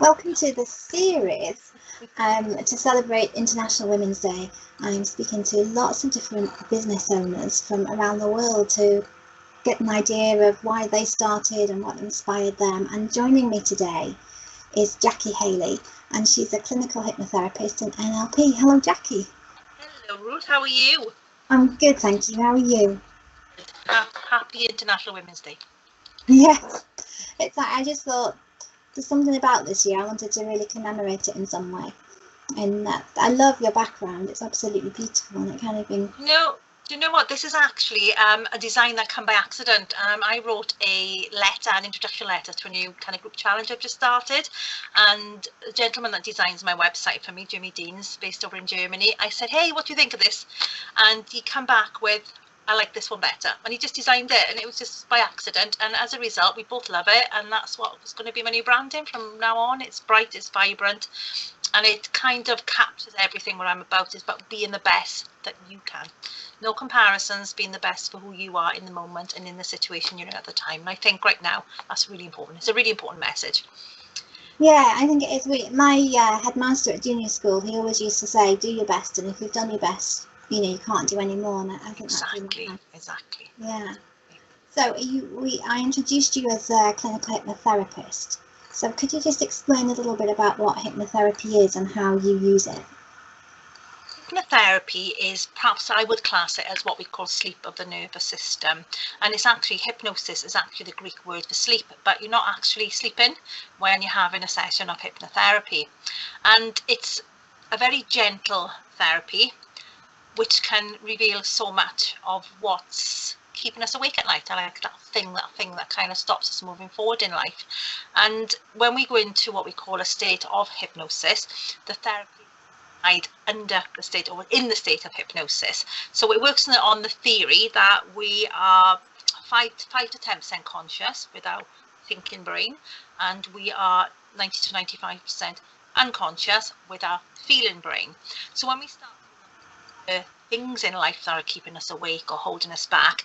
Welcome to the series to celebrate International Women's Day. I'm speaking to lots of different business owners from around the world to get an idea of why they started and what inspired them. And joining me today is Jacqui Haley, and she's a clinical hypnotherapist in NLP. Hello, Jacqui. Hello, Ruth. How are you? I'm good, thank you. How are you? Happy International Women's Day. Yes, it's like I just thought there's something about this year. I wanted to really commemorate it in some way. And I love your background. It's absolutely beautiful, and it kind of been. No, do you know what? This is actually a design that came by accident. I wrote a letter, an introduction letter to a new kind of group challenge I've just started, and the gentleman that designs my website for me, Jimmy Deans, based over in Germany, I said, "Hey, what do you think of this?" And he came back with, "I like this one better," and he just designed it, and it was just by accident, and as a result we both love it, and that's what was going to be my new branding from now on. It's bright, it's vibrant, and it kind of captures everything what I'm about. Is about being the best that you can, no comparisons, being the best for who you are in the moment and in the situation you're in at the time. And I think right now that's really important. It's a really important message. Yeah, I think it is. My headmaster at junior school, he always used to say, "Do your best, and if you've done your best, you can't do any more." And I think exactly, that's really nice. Exactly. Yeah. So I introduced you as a clinical hypnotherapist. So could you just explain a little bit about what hypnotherapy is and how you use it? Hypnotherapy is, perhaps I would class it as what we call sleep of the nervous system, and it's actually, hypnosis is actually the Greek word for sleep, but you're not actually sleeping when you're having a session of hypnotherapy. And it's a very gentle therapy which can reveal so much of what's keeping us awake at night. I like that thing that kind of stops us moving forward in life. And when we go into what we call a state of hypnosis, the therapy under the state or in the state of hypnosis. So it works on the theory that we are 5 to 10% conscious with our thinking brain, and we are 90 to 95% unconscious with our feeling brain. So when we start things in life that are keeping us awake or holding us back,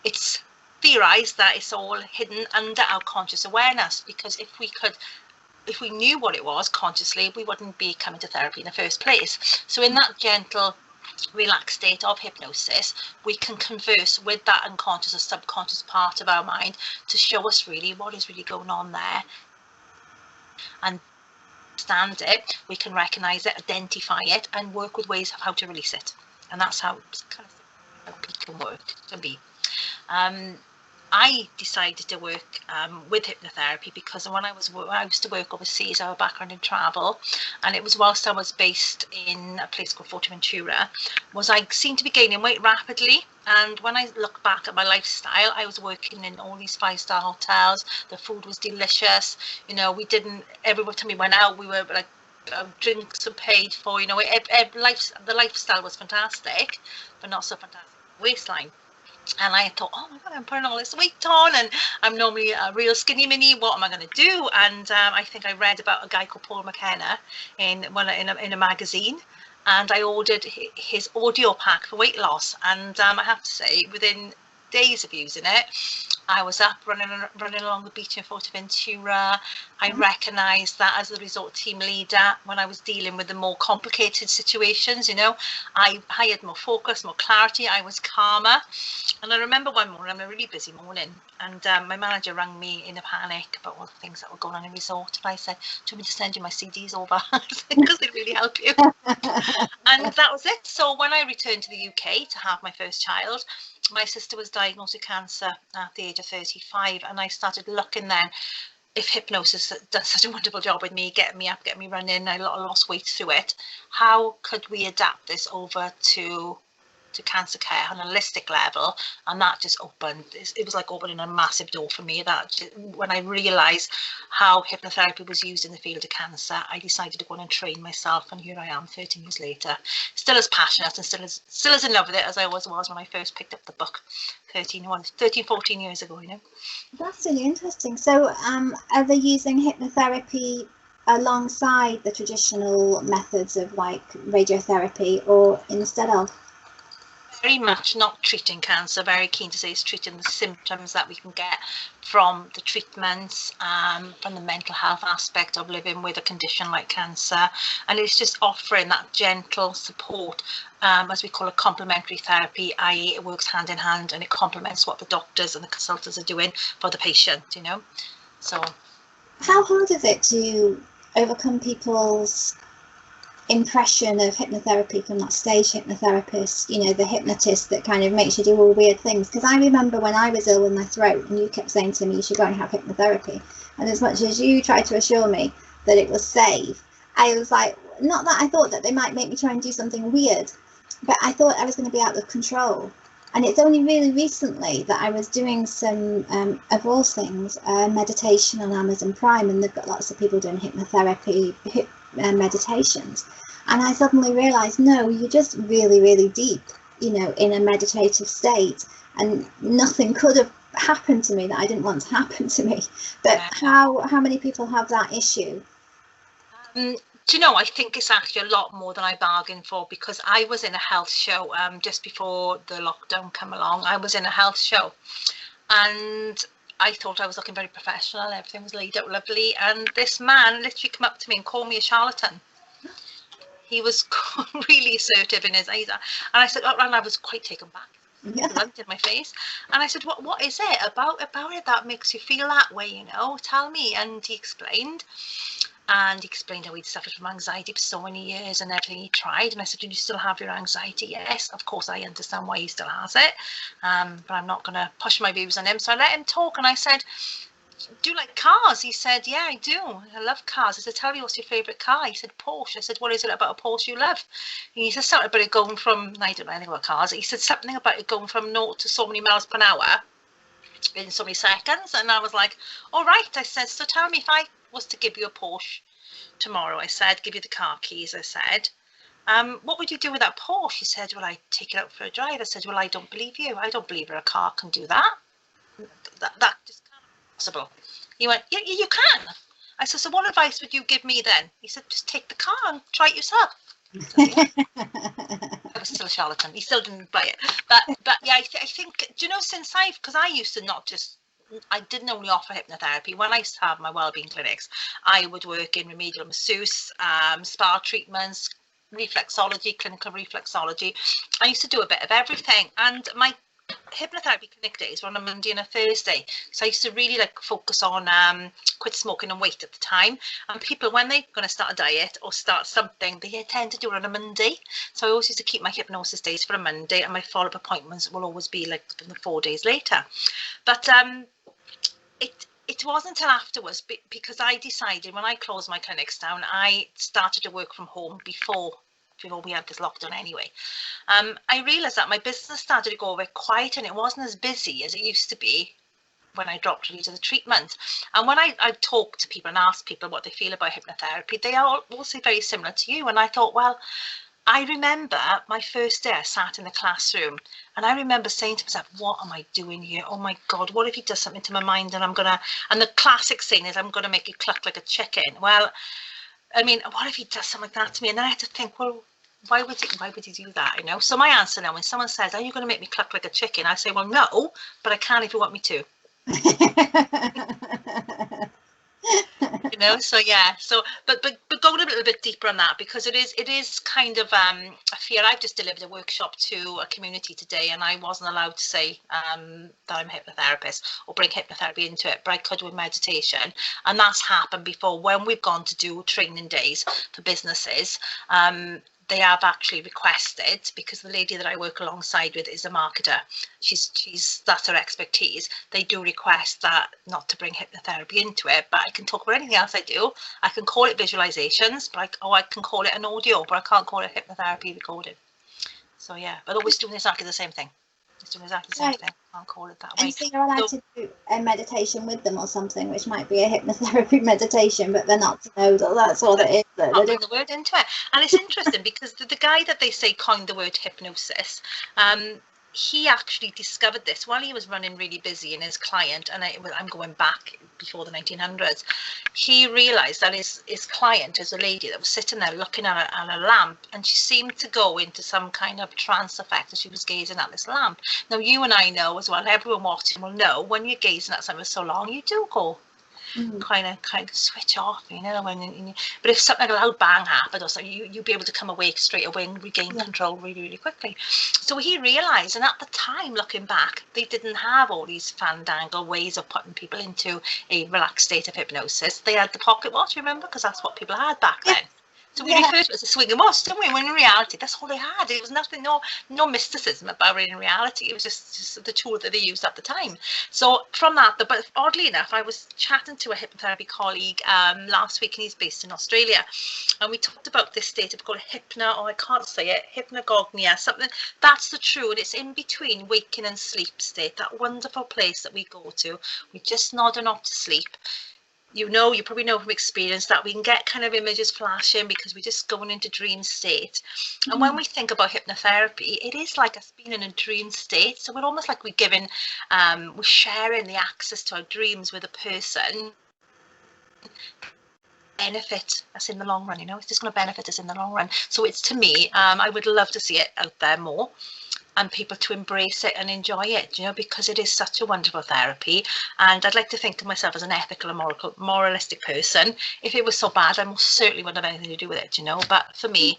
it's theorized that it's all hidden under our conscious awareness, because if we knew what it was consciously, we wouldn't be coming to therapy in the first place. So in that gentle, relaxed state of hypnosis, we can converse with that unconscious or subconscious part of our mind to show us really what is really going on there, and understand it. We can recognize it, identify it, and work with ways of how to release it. And that's how kind of NLP can work, can be. I decided to work with hypnotherapy because when I used to work overseas, I had a background in travel, and it was whilst I was based in a place called Fuerteventura, I seemed to be gaining weight rapidly. And when I look back at my lifestyle, I was working in all these 5-star hotels. The food was delicious. Every time we went out, we were like, drinks were paid for. The lifestyle was fantastic, but not so fantastic waistline. And I thought, oh my God, I'm putting all this weight on, and I'm normally a real skinny mini. What am I going to do? And I think I read about a guy called Paul McKenna in a magazine, and I ordered his audio pack for weight loss. And I have to say, within days of using it, I was up running along the beach in Fuerteventura. I recognised that as the resort team leader, when I was dealing with the more complicated situations, I had more focus, more clarity. I was calmer. And I remember one morning, a really busy morning, and my manager rang me in a panic about all the things that were going on in the resort. And I said, "Do you want me to send you my CDs over?" Because they'd really help you. And that was it. So when I returned to the UK to have my first child, my sister was diagnosed with cancer at the age of 35, and I started looking then if hypnosis had done such a wonderful job with me, getting me up, getting me running. I lost weight through it. How could we adapt this over to cancer care on a holistic level? And that just opened, it was like opening a massive door for me. That when I realised how hypnotherapy was used in the field of cancer, I decided to go on and train myself, and here I am 13 years later, still as passionate and still as in love with it as I was when I first picked up the book 14 years ago. That's really interesting. So are they using hypnotherapy alongside the traditional methods of like radiotherapy, or instead of? very much not treating cancer, very keen to say it's treating the symptoms that we can get from the treatments, from the mental health aspect of living with a condition like cancer. And it's just offering that gentle support, as we call it, complementary therapy, i.e. it works hand in hand and it complements what the doctors and the consultants are doing for the patient, you know. So how hard is it to overcome people's impression of hypnotherapy from that stage hypnotherapist, you know, the hypnotist that kind of makes you do all weird things? Because I remember when I was ill with my throat and you kept saying to me you should go and have hypnotherapy, and as much as you tried to assure me that it was safe, I was like, not that I thought that they might make me try and do something weird, but I thought I was going to be out of control. And it's only really recently that I was doing some, of all things, meditation on Amazon Prime, and they've got lots of people doing hypnotherapy, meditations. And I suddenly realised, no, you're just really, really deep, you know, in a meditative state, and nothing could have happened to me that I didn't want to happen to me. But how many people have that issue? Do you know, I think it's actually a lot more than I bargained for, because I was in a health show just before the lockdown came along. I was in a health show and I thought I was looking very professional. Everything was laid out lovely. And this man literally came up to me and called me a charlatan. He was really assertive in his eyes. And I said, oh, and I was quite taken back. Yeah. Blunt in my face. And I said, what is it about it that makes you feel that way, you know? Tell me. And he explained. And he explained how he'd suffered from anxiety for so many years and everything he tried. And I said, do you still have your anxiety? Yes, of course, I understand why he still has it. But I'm not going to push my views on him. So I let him talk. And I said, do you like cars? He said, yeah, I do. I love cars. I said, tell me, what's your favourite car? He said, Porsche. I said, what is it about a Porsche you love? And he said something about it going from, I don't know anything about cars. He said something about it going from 0 to so many miles per hour in so many seconds. And I was like, all right. I said, so tell me, if I was to give you a Porsche tomorrow, I said, give you the car keys, I said, what would you do with that Porsche? He said, well, I'd take it out for a drive. I said, well, I don't believe you. I don't believe a car can do that. That just can't be possible. He went, yeah, you can. I said, so what advice would you give me then? He said, just take the car and try it yourself. I was still a charlatan. He still didn't buy it. But yeah, I think, do you know, since because I used to not just, I didn't only offer hypnotherapy. When I used to have my wellbeing clinics, I would work in remedial masseuse, spa treatments, reflexology, clinical reflexology. I used to do a bit of everything. And my hypnotherapy clinic days were on a Monday and a Thursday. So I used to really like focus on quit smoking and weight at the time. And people, when they're going to start a diet or start something, they tend to do it on a Monday. So I always used to keep my hypnosis days for a Monday, and my follow-up appointments will always be like 4 days later. But it wasn't until afterwards, because I decided when I closed my clinics down, I started to work from home before we had this lockdown anyway. I realised that my business started to go a bit quiet, and it wasn't as busy as it used to be when I dropped into the treatment. And when I talk to people and ask people what they feel about hypnotherapy, they are also very similar to you. And I thought, well, I remember my first day I sat in the classroom, and I remember saying to myself, what am I doing here? Oh my God, what if he does something to my mind and and the classic saying is, I'm going to make you cluck like a chicken. Well, I mean, what if he does something like that to me? And then I had to think, well, why would he do that? You know? So my answer now, when someone says, are you going to make me cluck like a chicken? I say, well, no, but I can if you want me to. You know, so yeah, so but going a little bit deeper on that, because it is kind of a fear. I've just delivered a workshop to a community today, and I wasn't allowed to say that I'm a hypnotherapist or bring hypnotherapy into it, but I could with meditation. And that's happened before when we've gone to do training days for businesses. They have actually requested, because the lady that I work alongside with is a marketer, that's her expertise. They do request that not to bring hypnotherapy into it, but I can talk about anything else I do. I can call it visualizations, but I can call it an audio, but I can't call it hypnotherapy recorded. So yeah, but always doing exactly the same thing. It's doing exactly the same thing. I can't call it that way. And so you're allowed to do a meditation with them or something, which might be a hypnotherapy meditation, but they're not to know that that's what it is. Not bring the word into it. And it's interesting because the guy that they say coined the word hypnosis, he actually discovered this while he was running really busy in his client, and I'm going back before the 1900s. He realized that his client is a lady that was sitting there looking at a lamp, and she seemed to go into some kind of trance effect as she was gazing at this lamp. Now, you and I know as well, everyone watching will know, when you're gazing at something so long, you do go kind of switch off, you know. But if something like a loud bang happened or something, you'd be able to come awake straight away and regain control really, really quickly. So he realised, and at the time, looking back, they didn't have all these fandangle ways of putting people into a relaxed state of hypnosis. They had the pocket watch, remember, because that's what people had back then. So we refer to it as a swinging watch, don't we? When in reality, that's all they had. It was nothing, no mysticism about it in reality. It was just the tool that they used at the time. So from that, but oddly enough, I was chatting to a hypnotherapy colleague last week, and he's based in Australia. And we talked about this state of called I can't say it, hypnagogia, something. That's the true, and it's in between waking and sleep state, that wonderful place that we go to. We just nodding off to sleep. You probably know from experience that we can get kind of images flashing because we're just going into dream state. And when we think about hypnotherapy, it is like us being in a dream state. So we're almost like we're sharing the access to our dreams with a person. Benefit us in the long run, it's just going to benefit us in the long run. So it's, to me, I would love to see it out there more, and people to embrace it and enjoy it, because it is such a wonderful therapy. And I'd like to think of myself as an ethical and moralistic person. If it was so bad, I most certainly wouldn't have anything to do with it, But for me,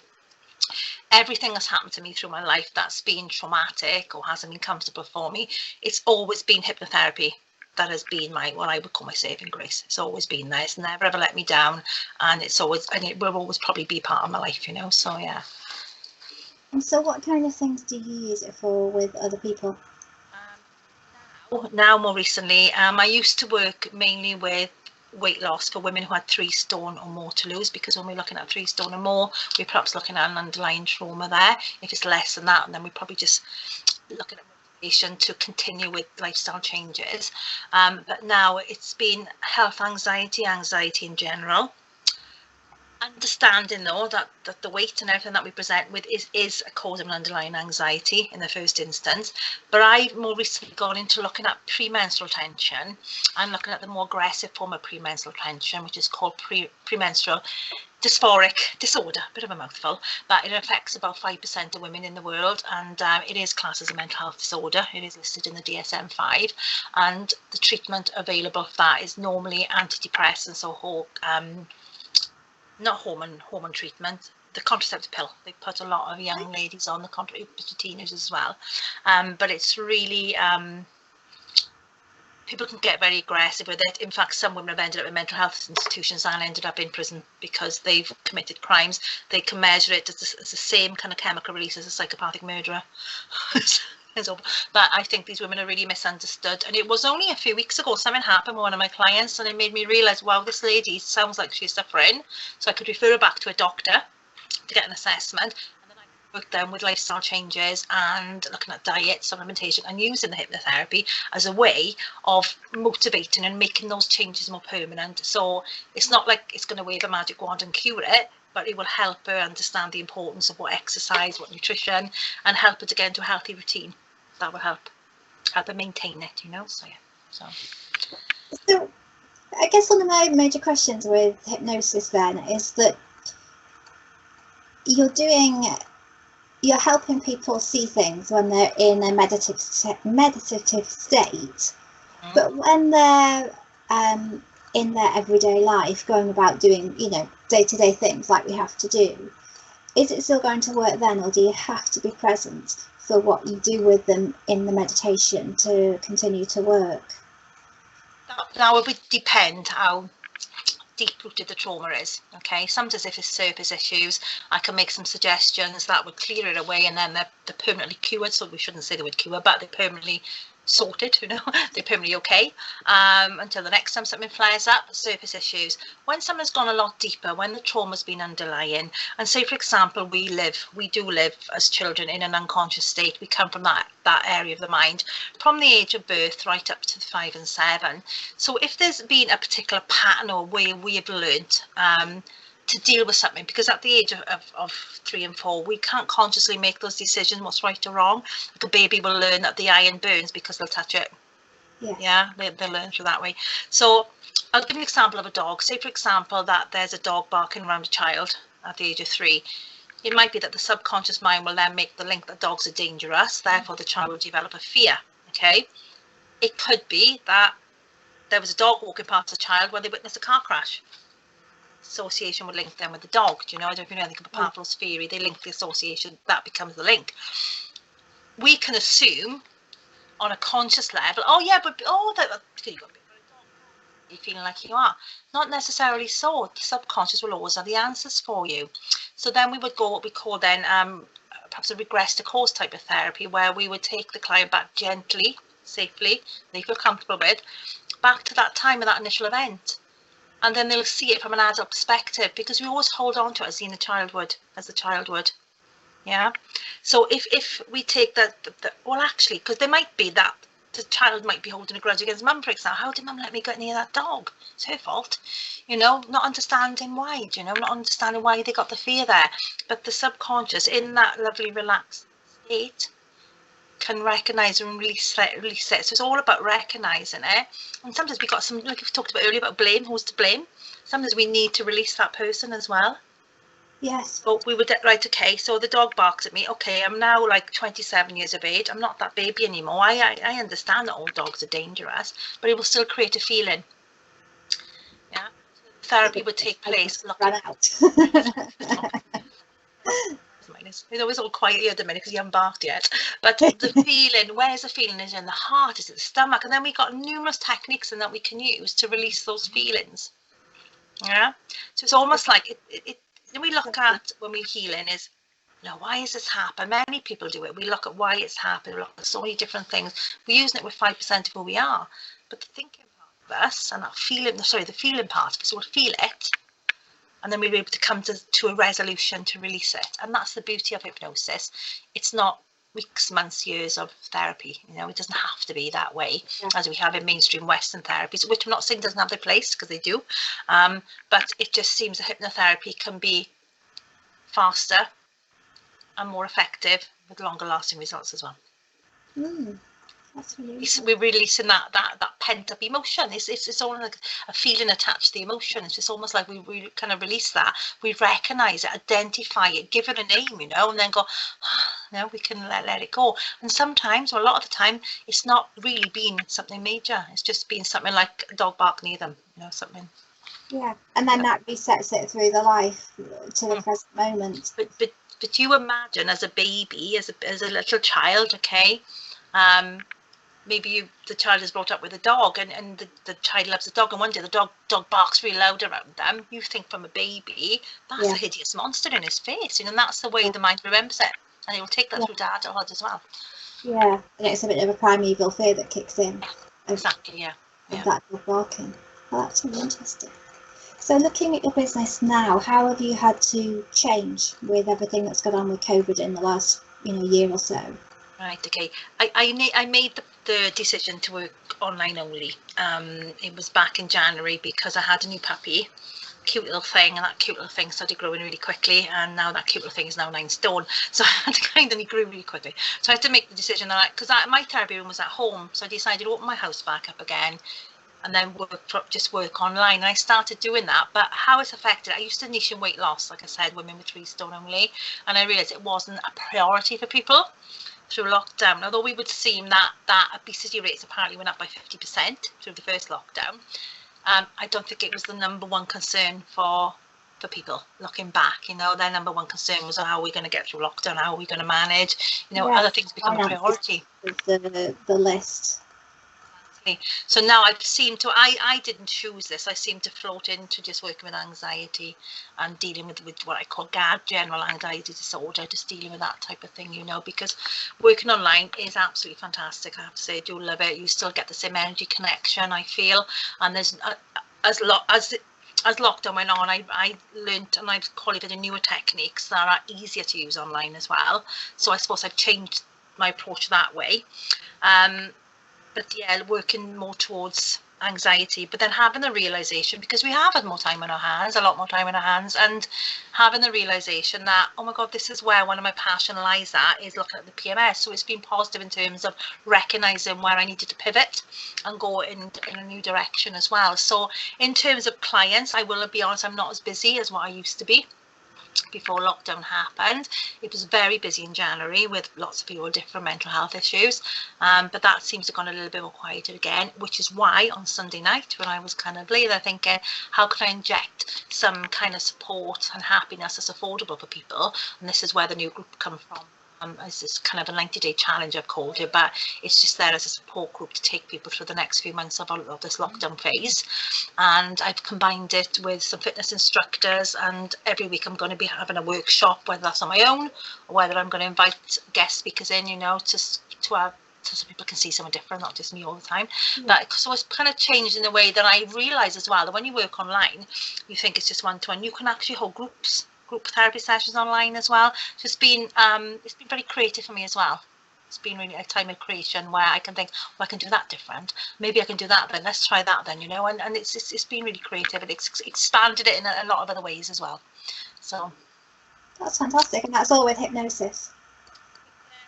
everything that's happened to me through my life that's been traumatic or hasn't been comfortable for me, it's always been hypnotherapy that has been what I would call my saving grace. It's always been there. It's never ever let me down, and it will always probably be part of my life, So yeah. And so what kind of things do you use it for with other people? Now more recently, I used to work mainly with weight loss for women who had 3 stone or more to lose, because when we're looking at 3 stone or more, we're perhaps looking at an underlying trauma there. If it's less than that, then we're probably just looking at motivation to continue with lifestyle changes. But now it's been health anxiety in general. Understanding though that the weight and everything that we present with is a cause of an underlying anxiety in the first instance, but I've more recently gone into looking at premenstrual tension and looking at the more aggressive form of premenstrual tension, which is called premenstrual dysphoric disorder. Bit of a mouthful, but it affects about 5% of women in the world, and it is classed as a mental health disorder. It is listed in the DSM-5, and the treatment available for that is normally antidepressants or not hormone treatment, the contraceptive pill. They put a lot of young ladies on the contraceptive, teenagers as well. But it's really, people can get very aggressive with it. In fact, some women have ended up in mental health institutions and ended up in prison because they've committed crimes. They can measure it as the same kind of chemical release as a psychopathic murderer. But I think these women are really misunderstood. And it was only a few weeks ago something happened with one of my clients, and it made me realise, wow, this lady sounds like she's suffering. So I could refer her back to a doctor to get an assessment, and then I worked them with lifestyle changes and looking at diet, supplementation, and using the hypnotherapy as a way of motivating and making those changes more permanent. So it's not like it's going to wave a magic wand and cure it, but it will help her understand the importance of what exercise, what nutrition, and help her to get into a healthy routine. That will help her maintain it, So yeah. So I guess one of my major questions with hypnosis then is that you're helping people see things when they're in a meditative state, but when they're in their everyday life, going about doing day-to-day things like we have to do, is it still going to work then, or do you have to be present for what you do with them in the meditation to continue to work? Now it would depend how deep-rooted the trauma is. Okay, sometimes if it's surface issues, I can make some suggestions that would clear it away, and then they're permanently cured. So we shouldn't say they would cure, but they're permanently sorted, they're permanently okay, until the next time something flares up. Surface issues, when someone's gone a lot deeper, when the trauma's been underlying, and say for example we do live as children in an unconscious state. We come from that area of the mind from the age of birth right up to 5 and 7. So if there's been a particular pattern or way we have learnt to deal with something, because at the age of 3 and 4 we can't consciously make those decisions what's right or wrong. Like a baby will learn that the iron burns because they'll touch it. Yeah, they learn through that way. So I'll give you an example of a dog. Say for example that there's a dog barking around a child at the age of 3. It might be that the subconscious mind will then make the link that dogs are dangerous, therefore the child will develop a fear. Okay, it could be that there was a dog walking past a child when they witnessed a car crash. Association would link them with the dog. Do you know? I don't know if you know anything about Pavlov's theory. They link the association, that becomes the link. We can assume on a conscious level, oh yeah, but you've got a bit of a dog, you're feeling like you are. Not necessarily so. The subconscious will always have the answers for you. So then we would go what we call then perhaps a regress to cause type of therapy, where we would take the client back gently, safely, they feel comfortable with, back to that time of that initial event. And then they'll see it from an adult perspective, because we always hold on to it as the child would. Yeah. So if we take that, well, actually, because there might be that the child might be holding a grudge against mum, for example. How did mum let me get near that dog? It's her fault. You know, not understanding why, not understanding why they got the fear there. But the subconscious, in that lovely relaxed state, can recognise and release it. So it's all about recognising it. And sometimes we got some, like we've talked about earlier, about blame, who's to blame. Sometimes we need to release that person as well. Yes. So we would, right, okay, so the dog barks at me. Okay, I'm now like 27 years of age. I'm not that baby anymore. I understand that all dogs are dangerous, but it will still create a feeling. Yeah. Therapy would take place. Run out. It's always all quiet here at the minute because you haven't barked yet. But the feeling, where's the feeling? Is it in the heart? Is it the stomach? And then we've got numerous techniques and that we can use to release those feelings. Yeah. So it's almost like we look at when we're healing is, why has this happened? Many people do it. We look at why it's happened. We look at so many different things. We're using it with 5% of who we are. But the thinking part of us and that feeling, the feeling part of us, we'll feel it. And then we're able to come to a resolution to release it. And that's the beauty of hypnosis. It's not weeks, months, years of therapy. It doesn't have to be that way as we have in mainstream Western therapies, which I'm not saying doesn't have their place, because they do. But it just seems that hypnotherapy can be faster and more effective with longer lasting results as well. That's really we're releasing that pent up emotion. It's all like a feeling attached to the emotion. It's just almost like we kind of release that. We recognize it, identify it, give it a name, and then go, now we can let it go. And sometimes, or a lot of the time, it's not really been something major. It's just been something like a dog bark near them, something. Yeah, and then that resets it through the life to the present moment. But you imagine as a baby, as a little child, okay, maybe the child is brought up with a dog, and the child loves the dog, and one day the dog barks really loud around them. You think from a baby, that's a hideous monster in his face, and that's the way the mind remembers it, and it will take that through to adulthood as well. Yeah, and it's a bit of a primeval fear that kicks in. Exactly, of that dog barking. Well, that's really interesting. So looking at your business now, how have you had to change with everything that's gone on with COVID in the last year or so? Right, okay. I made the decision to work online only. It was back in January because I had a new puppy, cute little thing, and that cute little thing started growing really quickly, and now that cute little thing is now 9 stone. So I had to he grew really quickly. So I had to make the decision that because my therapy room was at home, so I decided to open my house back up again and then just work online. And I started doing that. But how it's affected, I used to niche in weight loss, like I said, women with 3 stone only, and I realized it wasn't a priority for people through lockdown. Although we would seem that obesity rates apparently went up by 50% through the first lockdown, I don't think it was the #1 concern for people looking back. Their #1 concern was, how are we going to get through lockdown? How are we going to manage? Other things become a priority. The list. So now I didn't choose this. I seem to float into just working with anxiety and dealing with what I call GAD, general anxiety disorder, just dealing with that type of thing, because working online is absolutely fantastic. I have to say, I do love it. You still get the same energy connection, I feel. And there's as lockdown went on, I learned, and I've qualified newer techniques that are easier to use online as well. So I suppose I've changed my approach that way. But yeah, working more towards anxiety, but then having the realization, because we have had more time on our hands, a lot more time on our hands, and having the realization that, oh my God, this is where one of my passion lies at, is looking at the PMS. So it's been positive in terms of recognizing where I needed to pivot and go in a new direction as well. So in terms of clients, I will be honest, I'm not as busy as what I used to be before lockdown happened. It was very busy in January with lots of people with different mental health issues, but that seems to have gone a little bit more quieter again, which is why on Sunday night, when I was kind of later thinking, how can I inject some kind of support and happiness that's affordable for people? And this is where the new group comes from. It's this kind of a 90-day challenge, I've called it, but it's just there as a support group to take people through the next few months of this lockdown phase. And I've combined it with some fitness instructors, and every week I'm going to be having a workshop, whether that's on my own or whether I'm going to invite guest speakers in, you know, to have, so people can see someone different, not just me all the time. But so it's kind of changed in the way that I realise as well that when you work online, you think it's just one-to-one. You can actually hold group therapy sessions online as well. So it's been very creative for me as well. It's been really a time of creation where I can think, well, I can do that different. Maybe I can do that then. Let's try that then, you know. And it's been really creative, and it's expanded it in a lot of other ways as well. So that's fantastic, and that's all with hypnosis.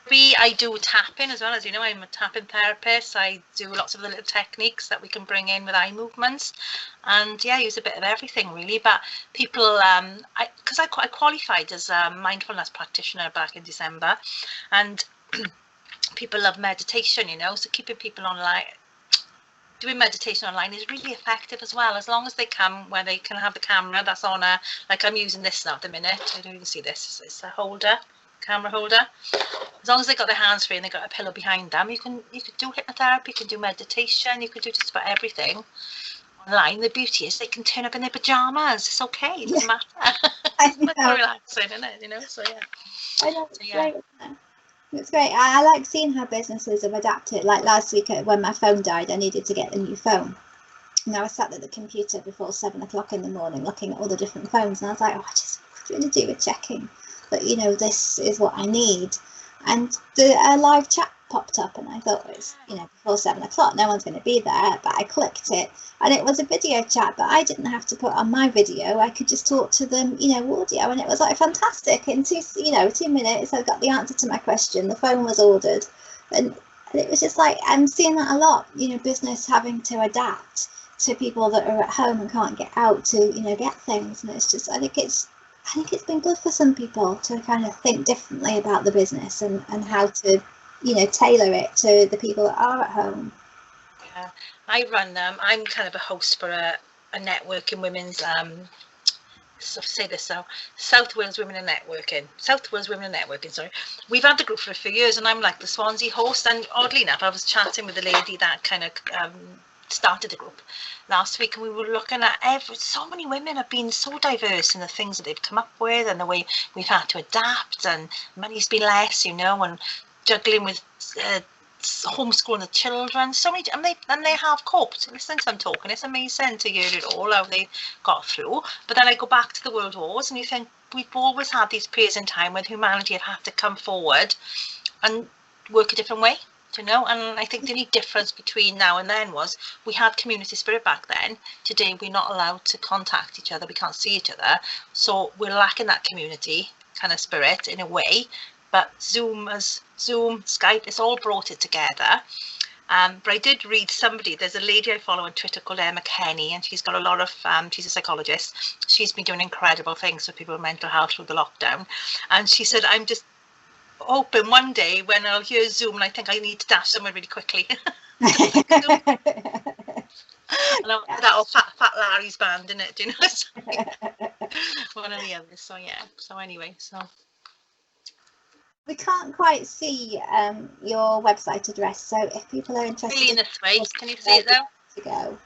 I do tapping as well, as you know. I'm a tapping therapist. I do lots of the little techniques that we can bring in with eye movements, and yeah, use a bit of everything really. But people, because I qualified as a mindfulness practitioner back in December, and people love meditation, you know. So keeping people online, doing meditation online is really effective as well, as long as they come where they can have the camera that's on a, like I'm using this now at the minute. I don't even see this. It's a holder, camera holder. As long as they've got their hands free and they've got a pillow behind them, you can do hypnotherapy, you can do meditation, you can do just about everything online. The beauty is they can turn up in their pajamas. It's okay, it doesn't matter. It's much more relaxing, isn't it? You know, so yeah. I know, it's great. It's great. I like seeing how businesses have adapted. Like last week when my phone died, I needed to get a new phone. And I was sat at the computer before 7 o'clock in the morning looking at all the different phones, and I was like, oh, I just really do with checking that, you know, this is what I need. And a live chat popped up, and I thought, it's, you know, before 7 o'clock, no one's going to be there. But I clicked it, and it was a video chat, but I didn't have to put on my video. I could just talk to them, you know, audio, and it was like fantastic. In 2 minutes, I got the answer to my question. The phone was ordered, and it was just like, I'm seeing that a lot. You know, business having to adapt to people that are at home and can't get out to, you know, get things, and it's just, I think it's been good for some people to kind of think differently about the business and how to, you know, tailor it to the people that are at home. Yeah, I run I'm kind of a host for a networking women's South Wales Women in Networking, sorry. We've had the group for a few years, and I'm like the Swansea host, and oddly enough I was chatting with the lady that kind of started the group last week, and we were looking at so many women have been so diverse in the things that they've come up with and the way we've had to adapt, and money's been less, you know, and juggling with homeschooling the children, so many, and they have coped. Listen to them talking, it's amazing to hear it all, how they got through. But then I go back to the world wars, and you think we've always had these periods in time when humanity have had to come forward and work a different way, you know. And I think the only difference between now and then was we had community spirit back then. Today we're not allowed to contact each other, we can't see each other, so we're lacking that community kind of spirit in a way. But Zoom, Skype, it's all brought it together. But I did read there's a lady I follow on Twitter called Emma Kenny, and she's got a lot of, she's a psychologist. She's been doing incredible things for people with mental health through the lockdown. And she said, I'm just hoping one day when I'll hear Zoom and I think I need to dash somewhere really quickly. And that old Fat Larry's band, in it, you know, so, one or the others. So yeah, so anyway, so. We can't quite see your website address, so if people are interested, really in this way, can you see it though? To go.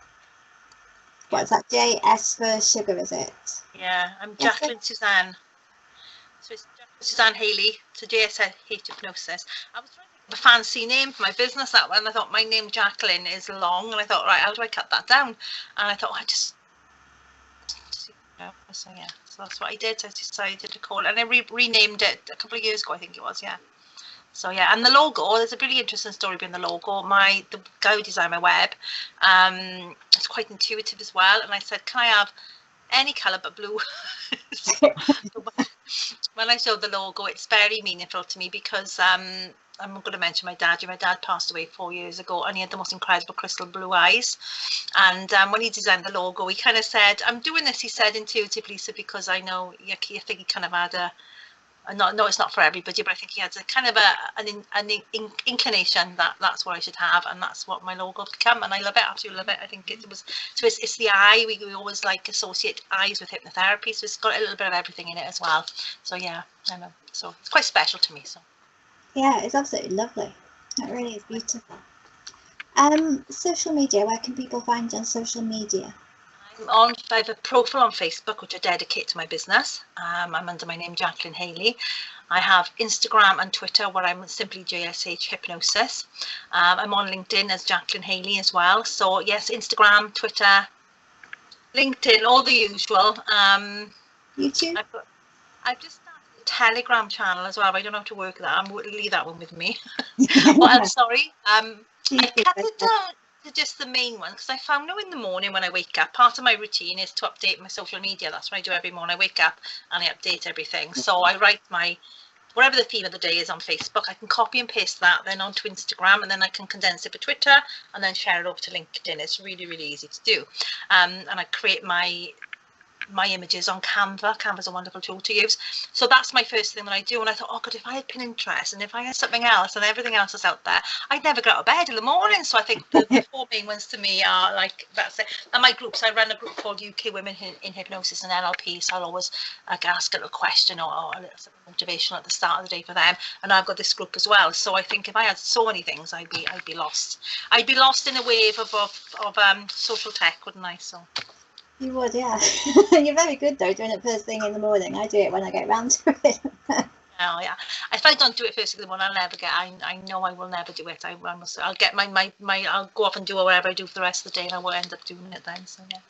What's that? JS for sugar, is it? Yeah, I'm Jacqueline Suzanne. So it's Suzanne Haley. So JS Hypnosis. I was trying to think of a fancy name for my business that one. I thought my name Jacqueline is long, and I thought, right, how do I cut that down? And I thought, I just so yeah, so that's what I did. I decided to call it, and I renamed it a couple of years ago, I think it was, yeah. So yeah, and the logo, there's a really interesting story behind the logo. The guy who designed my web, it's quite intuitive as well. And I said, can I have any colour but blue? So when I showed the logo, it's very meaningful to me because I'm going to mention my dad. My dad passed away 4 years ago, and he had the most incredible crystal blue eyes. And when he designed the logo, he kind of said, I'm doing this, he said, intuitively, so because I know Jacqui, I think he kind of had no, it's not for everybody, but I think he had a kind of an inclination that that's what I should have, and that's what my logo become, and I love it, absolutely love it. I think it was, so it's the eye, we always like associate eyes with hypnotherapy, so it's got a little bit of everything in it as well. So yeah, I know, so it's quite special to me. So yeah, it's absolutely lovely. It really is beautiful. Social media, where can people find you on social media? I have a profile on Facebook which I dedicate to my business. I'm under my name Jacqueline Haley. I have Instagram and Twitter where I'm simply JSH Hypnosis. I'm on LinkedIn as Jacqueline Haley as well. So yes, Instagram, Twitter, LinkedIn, all the usual. YouTube? I've just started a Telegram channel as well, but I don't know how to work that. I'm going to leave that one with me. Well, I'm sorry. I cut it down to just the main one because I found now in the morning when I wake up, part of my routine is to update my social media. That's what I do every morning. I wake up and I update everything. So I write whatever the theme of the day is on Facebook, I can copy and paste that then onto Instagram, and then I can condense it for Twitter and then share it over to LinkedIn. It's really, really easy to do. And I create my images on Canva. Canva's a wonderful tool to use. So that's my first thing that I do. And I thought, oh God, if I had Pinterest and if I had something else and everything else is out there, I'd never get out of bed in the morning. So I think the four main ones to me are like, that's it. And my groups, I run a group called UK Women in Hypnosis and NLP. So I'll always ask a little question or a little something motivational at the start of the day for them. And I've got this group as well. So I think if I had so many things, I'd be lost. I'd be lost in a wave of social tech, wouldn't I? So. You would, yeah. You're very good though, doing it first thing in the morning. I do it when I get round to it. Oh yeah. If I don't do it first thing in the morning, I'll never get. I know I will never do it. I'll get my. I'll go off and do whatever I do for the rest of the day, and I will end up doing it then. So yeah.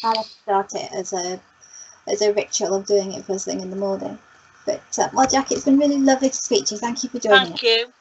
I'll start it as a ritual of doing it first thing in the morning. But well, Jacqui, it's been really lovely to speak to you. Thank you for joining us. Thank you.